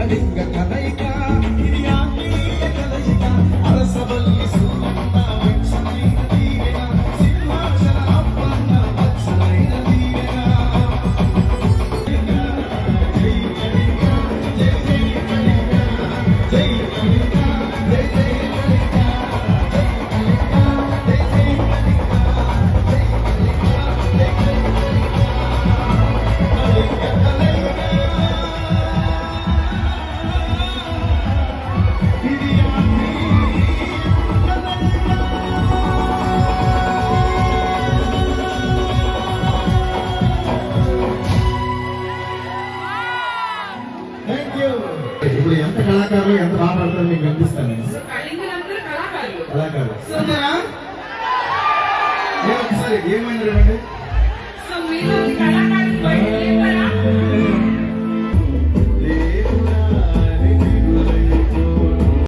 కళింగ కలయిక ఇది ఆత్మీయ కలయిక అరసవల్లి సున్నమ్మ వెచ్చనైన దీవెన సింహాచల అప్పన్న వచ్చనైన దీవెన జై కళింగ జై జై కళింగ జై కళింగ జై జై కళింగ జై కళింగ జై జై ఇప్పుడు ఎంత కళాకారులు ఎంత బాగా పడతారో మీకు కనిపిస్తాను కళాకారులు ఒకసారి ఏమైనా రండి